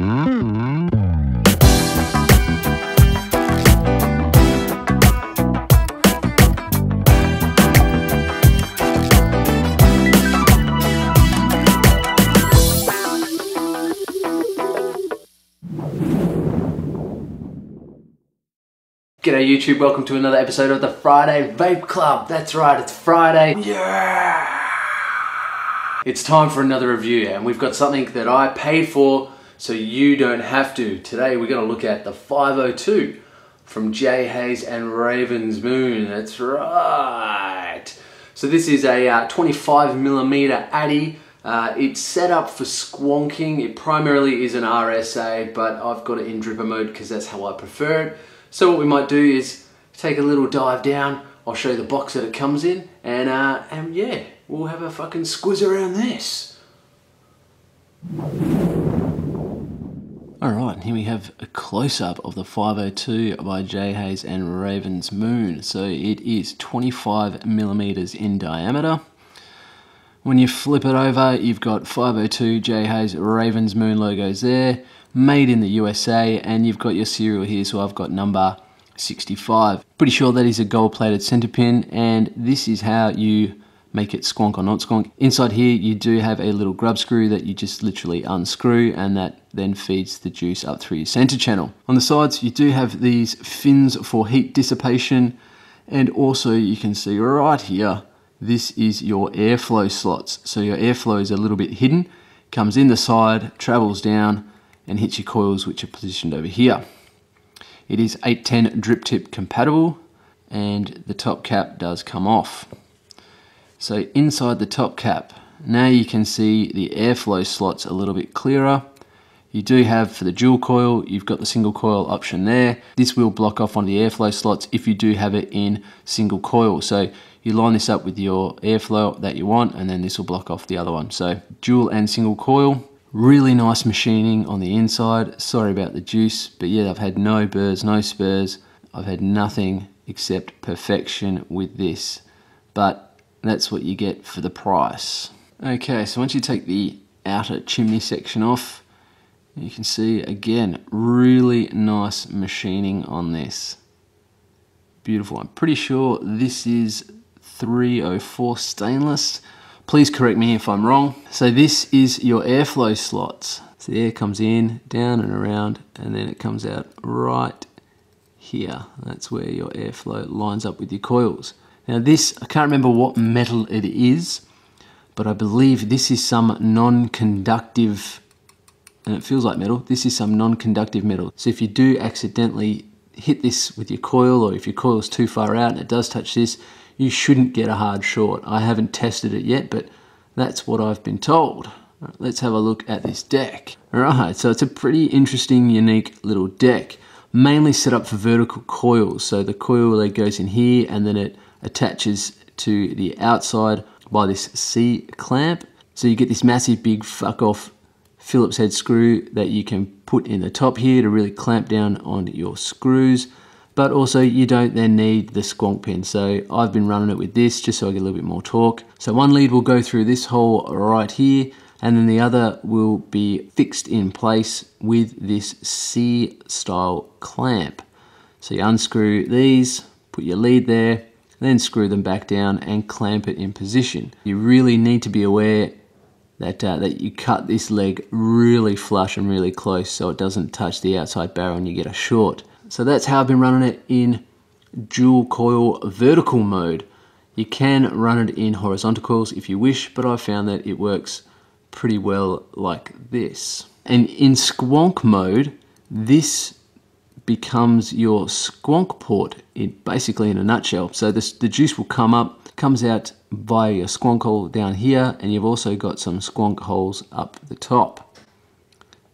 G'day YouTube, welcome to another episode of the Friday Vape Club. That's right, it's Friday. Yeah! It's time for another review, and we've got something that I paid for so you don't have to. Today we're going to look at the 502 from Haze Ravens Moon. That's right. So this is a 25mm Addy. It's set up for squonking. It primarily is an RSA, but I've got it in dripper mode because that's how I prefer it. So what we might do is take a little dive down. I'll show you the box that it comes in, and yeah, we'll have a fucking squiz around this. Alright, here we have a close-up of the 502 by Haze Ravens Moon. So it is 25mm in diameter. When you flip it over, you've got 502 Haze Ravens Moon logos there, made in the USA, and you've got your serial here, so I've got number 65. Pretty sure that is a gold-plated center pin, and this is how you make it squonk or not squonk. Inside here, you do have a little grub screw that you just literally unscrew, and that then feeds the juice up through your center channel. On the sides, you do have these fins for heat dissipation, and also you can see right here, this is your airflow slots. So your airflow is a little bit hidden, comes in the side, travels down, and hits your coils, which are positioned over here. It is 810 drip tip compatible, and the top cap does come off. So inside the top cap, now you can see the airflow slots a little bit clearer. You do have, for the dual coil, you've got the single coil option there. This will block off on the airflow slots if you do have it in single coil. So you line this up with your airflow that you want, and then this will block off the other one. So dual and single coil. Really nice machining on the inside. Sorry about the juice, but yeah, I've had no burrs, no spurs. I've had nothing except perfection with this. But that's what you get for the price. Okay, so once you take the outer chimney section off, you can see, again, really nice machining on this. Beautiful. I'm pretty sure this is 304 stainless. Please correct me if I'm wrong. So this is your airflow slots. So the air comes in, down and around, and then it comes out right here. That's where your airflow lines up with your coils. Now this, I can't remember what metal it is, but I believe this is some non-conductive, and it feels like metal, this is some non-conductive metal. So if you do accidentally hit this with your coil, or if your coil is too far out and it does touch this, you shouldn't get a hard short. I haven't tested it yet, but that's what I've been told. Right, let's have a look at this deck. Alright, so it's a pretty interesting, unique little deck. Mainly set up for vertical coils. So the coil leg goes in here, and then it attaches to the outside by this C clamp. So you get this massive big fuck off Phillips head screw that you can put in the top here to really clamp down on your screws. But also you don't then need the squonk pin. So I've been running it with this just so I get a little bit more torque. So one lead will go through this hole right here, and then the other will be fixed in place with this C style clamp. So you unscrew these, put your lead there, then screw them back down and clamp it in position. You really need to be aware that you cut this leg really flush and really close so it doesn't touch the outside barrel and you get a short. So that's how I've been running it in dual coil vertical mode. You can run it in horizontal coils if you wish, but I've found that it works pretty well like this. And in squonk mode, this becomes your squonk port, basically in a nutshell. So the juice will come up, comes out via your squonk hole down here, and you've also got some squonk holes up the top,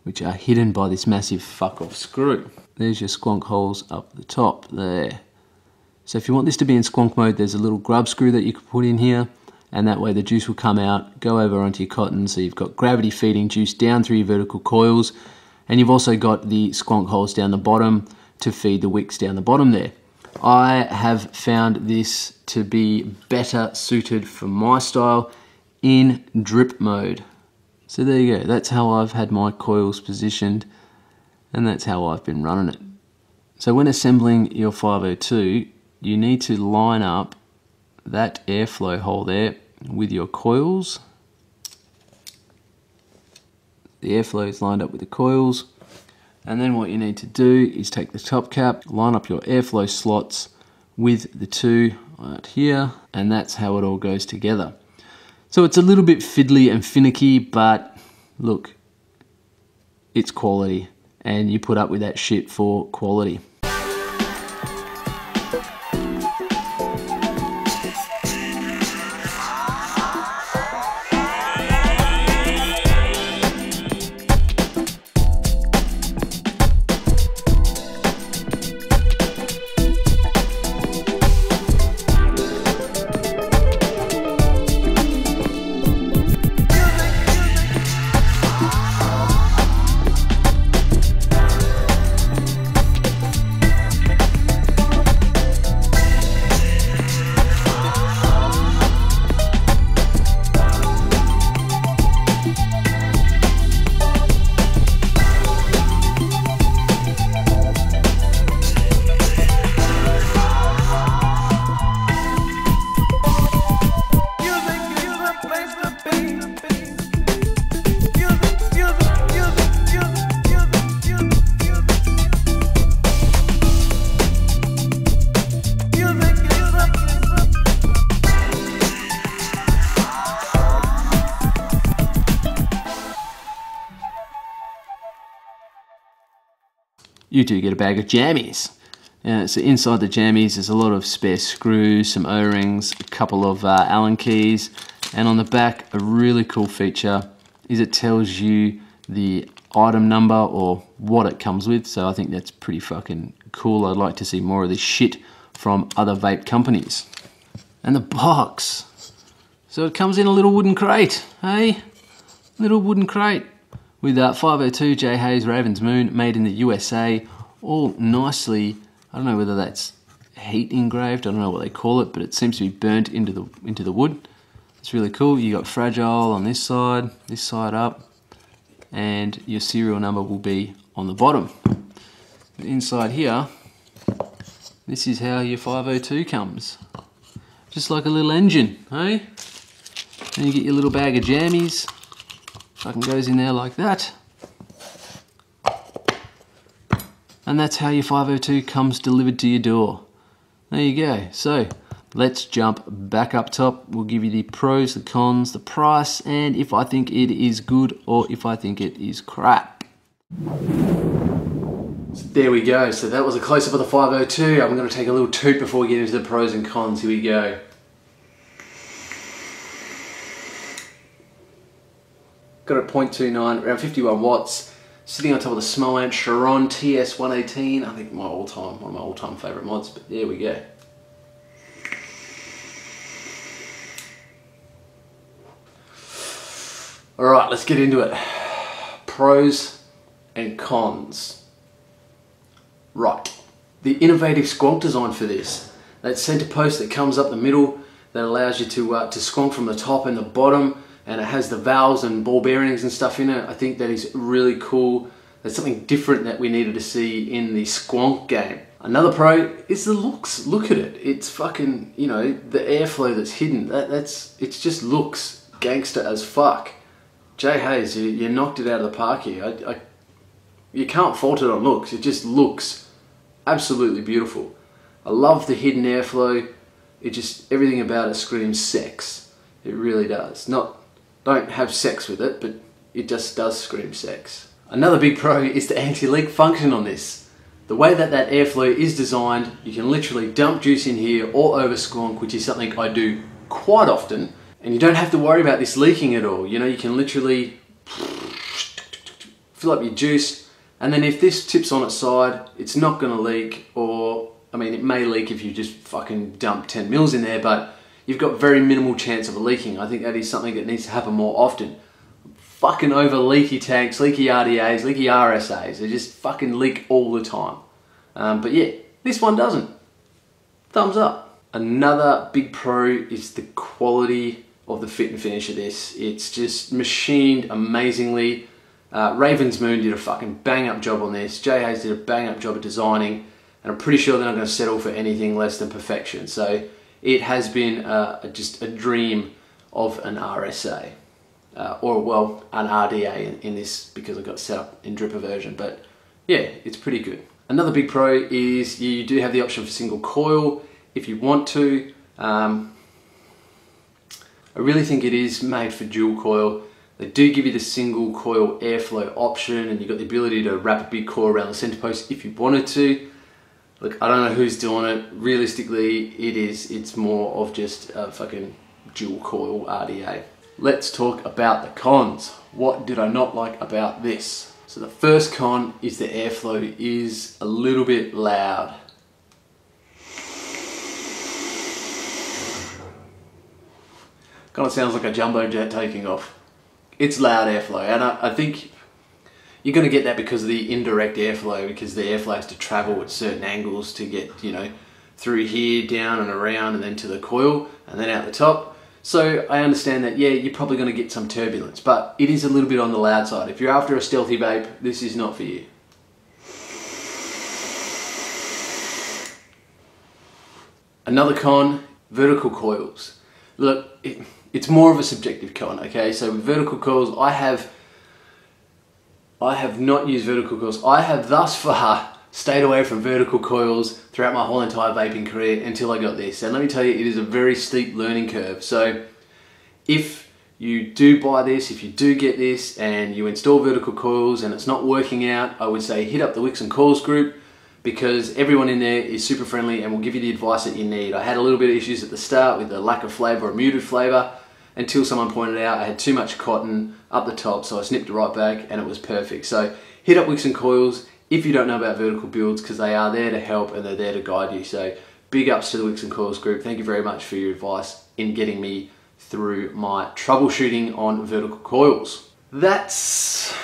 which are hidden by this massive fuck off screw. There's your squonk holes up the top there. So if you want this to be in squonk mode, there's a little grub screw that you can put in here, and that way the juice will come out, go over onto your cotton, so you've got gravity feeding juice down through your vertical coils, and you've also got the squonk holes down the bottom to feed the wicks down the bottom there. I have found this to be better suited for my style in drip mode. So there you go, that's how I've had my coils positioned, and that's how I've been running it. So when assembling your 502, you need to line up that airflow hole there with your coils. The airflow is lined up with the coils, and then what you need to do is take the top cap, line up your airflow slots with the two right here, and that's how it all goes together. So it's a little bit fiddly and finicky, but look, it's quality, and you put up with that shit for quality. You do get a bag of jammies. So inside the jammies there's a lot of spare screws, some O-rings, a couple of Allen keys, and on the back a really cool feature is it tells you the item number or what it comes with. So I think that's pretty fucking cool. I'd like to see more of this shit from other vape companies. And the box. So it comes in a little wooden crate, hey? Little wooden crate with 502 J Haze Ravens Moon, made in the USA, all nicely. I don't know whether that's heat engraved, I don't know what they call it, but it seems to be burnt into the wood. It's really cool. You got fragile on this side up, and your serial number will be on the bottom. Inside here, this is how your 502 comes. Just like a little engine, hey? Then you get your little bag of jammies. Fucking goes in there like that. And that's how your 502 comes delivered to your door. There you go. So let's jump back up top. We'll give you the pros, the cons, the price, and if I think it is good or if I think it is crap. So there we go. So that was a close-up of the 502. I'm going to take a little toot before we get into the pros and cons. Here we go. Got a 0.29, around 51 watts, sitting on top of the small amp Chiron TS118. I think one of my all-time favourite mods, but there we go. Alright, let's get into it. Pros and cons. Right, the innovative squonk design for this. That centre post that comes up the middle that allows you to squonk from the top and the bottom, and it has the valves and ball bearings and stuff in it. I think that is really cool. That's something different that we needed to see in the squonk game. Another pro is the looks. Look at it. It's fucking, you know, the airflow that's hidden. It just looks gangster as fuck. J Haze, you knocked it out of the park here. You can't fault it on looks. It just looks absolutely beautiful. I love the hidden airflow. Everything about it screams sex. It really does. Don't have sex with it, but it just does scream sex. Another big pro is the anti-leak function on this. The way that airflow is designed, you can literally dump juice in here or over squonk, which is something I do quite often, and you don't have to worry about this leaking at all. You know, you can literally fill up your juice, and then if this tips on its side, it's not gonna leak, or, I mean, it may leak if you just fucking dump 10 mils in there, but you've got very minimal chance of leaking. I think that is something that needs to happen more often. Fucking over leaky tanks, leaky RDAs, leaky RSAs. They just fucking leak all the time. But yeah, this one doesn't. Thumbs up. Another big pro is the quality of the fit and finish of this. It's just machined amazingly. Ravens Moon did a fucking bang up job on this. Haze did a bang up job of designing, and I'm pretty sure they're not going to settle for anything less than perfection. So it has been just a dream of an RSA, or well, an RDA in this, because I got set up in dripper version. But yeah, it's pretty good. Another big pro is you do have the option for single coil if you want to. I really think it is made for dual coil. They do give you the single coil airflow option, and you've got the ability to wrap a big coil around the center post if you wanted to. Look, I don't know who's doing it. Realistically, it's more of just a fucking dual coil RDA. Let's talk about the cons. What did I not like about this? So the first con is the airflow is a little bit loud. Kind of sounds like a jumbo jet taking off. It's loud airflow, and I think you're going to get that because of the indirect airflow, because the airflow has to travel at certain angles to get, you know, through here, down and around, and then to the coil, and then out the top. So I understand that, yeah, you're probably going to get some turbulence, but it is a little bit on the loud side. If you're after a stealthy vape, this is not for you. Another con, vertical coils. Look, it's more of a subjective con, okay? So with vertical coils, I have not used vertical coils. I have thus far stayed away from vertical coils throughout my whole entire vaping career until I got this. And let me tell you, it is a very steep learning curve. So if you do buy this, if you do get this and you install vertical coils and it's not working out, I would say hit up the Wicks and Coils group, because everyone in there is super friendly and will give you the advice that you need. I had a little bit of issues at the start with the lack of flavor or muted flavor, until someone pointed out I had too much cotton up the top, so I snipped it right back and it was perfect. So hit up Wicks and Coils if you don't know about vertical builds, because they are there to help and they're there to guide you. So big ups to the Wicks and Coils group. Thank you very much for your advice in getting me through my troubleshooting on vertical coils. That's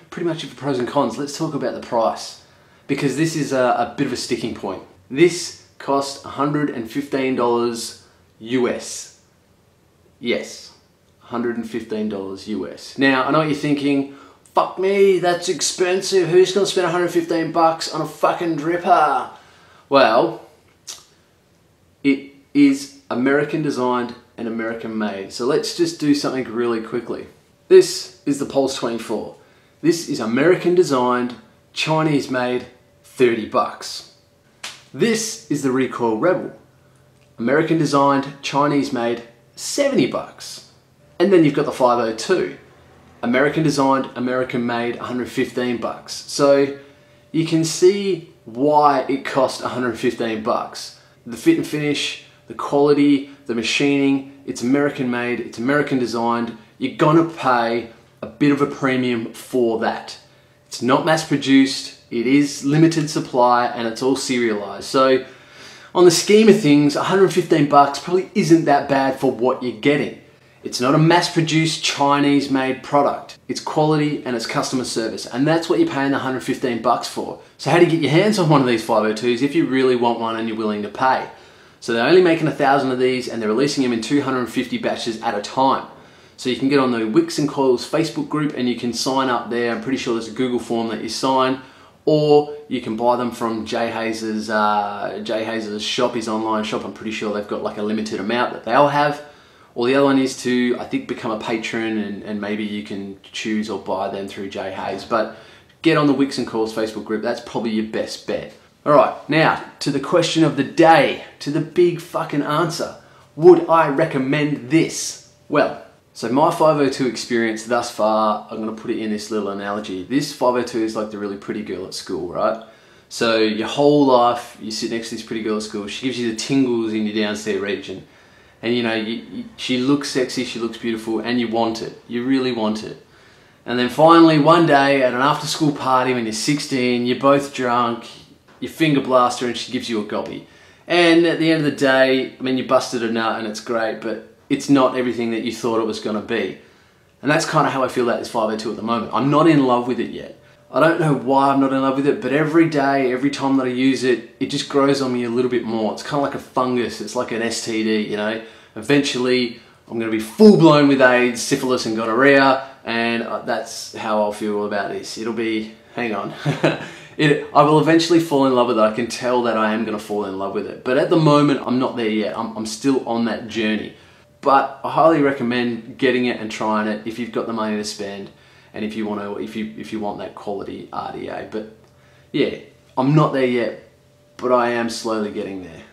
pretty much it for pros and cons. Let's talk about the price, because this is a bit of a sticking point. This cost $115 US. Yes, $115 US. Now, I know what you're thinking, fuck me, that's expensive. Who's gonna spend 115 bucks on a fucking dripper? Well, it is American designed and American made. So let's just do something really quickly. This is the Pulse 24. This is American designed, Chinese made, 30 bucks. This is the Recoil Rebel. American designed, Chinese made, 70 bucks. And then you've got the 502. American designed, American made, 115 bucks. So you can see why it cost 115 bucks. The fit and finish, the quality, the machining, it's American made, it's American designed. You're gonna pay a bit of a premium for that. It's not mass produced, it is limited supply, and it's all serialized. So on the scheme of things, 115 bucks probably isn't that bad for what you're getting. It's not a mass-produced Chinese-made product. It's quality and it's customer service, and that's what you're paying the 115 bucks for. So how do you get your hands on one of these 502s if you really want one and you're willing to pay? So they're only making 1,000 of these, and they're releasing them in 250 batches at a time. So you can get on the Wicks and Coils Facebook group and you can sign up there. I'm pretty sure there's a Google form that you sign, or you can buy them from Haze's shop, his online shop. I'm pretty sure they've got like a limited amount that they'll have. Or the other one is to, I think, become a patron, and maybe you can choose or buy them through Haze. But get on the Wicks and Coils Facebook group. That's probably your best bet. All right, now to the question of the day, to the big fucking answer. Would I recommend this? Well, so my 502 experience thus far, I'm gonna put it in this little analogy. This 502 is like the really pretty girl at school, right? So your whole life, you sit next to this pretty girl at school, she gives you the tingles in your downstairs region. And you know, she looks sexy, she looks beautiful, and you want it. You really want it. And then finally, one day at an after-school party when you're 16, you're both drunk, you finger blast her and she gives you a gobby. And at the end of the day, I mean, you busted a nut and it's great, but it's not everything that you thought it was gonna be. And that's kind of how I feel about this 502 at the moment. I'm not in love with it yet. I don't know why I'm not in love with it, but every day, every time that I use it, it just grows on me a little bit more. It's kind of like a fungus. It's like an STD, you know. Eventually, I'm going to be full blown with AIDS, syphilis and gonorrhea, and that's how I'll feel about this. It'll be, hang on, I will eventually fall in love with it. I can tell that I am going to fall in love with it. But at the moment, I'm not there yet. I'm still on that journey. But I highly recommend getting it and trying it if you've got the money to spend, and if you want to, if you want that quality RDA. But yeah, I'm not there yet, but I am slowly getting there.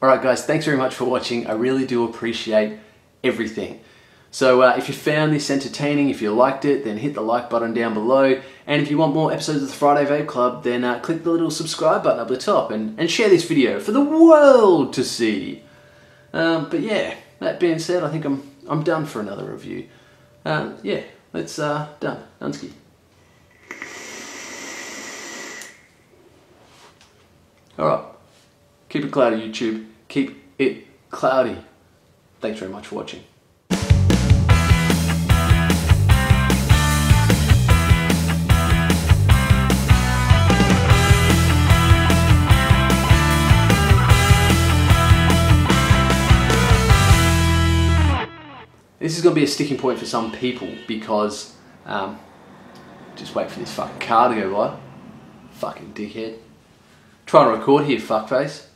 Alright guys, thanks very much for watching. I really do appreciate everything. So if you found this entertaining, if you liked it, then hit the like button down below. And if you want more episodes of the Friday Vape Club, then click the little subscribe button up the top and share this video for the world to see. But yeah, that being said, I think I'm done for another review. Yeah, let's done. Unski. Alright, keep it cloudy YouTube. Keep it cloudy. Thanks very much for watching. This is going to be a sticking point for some people because, just wait for this fucking car to go by. Fucking dickhead. Trying to record here, fuckface.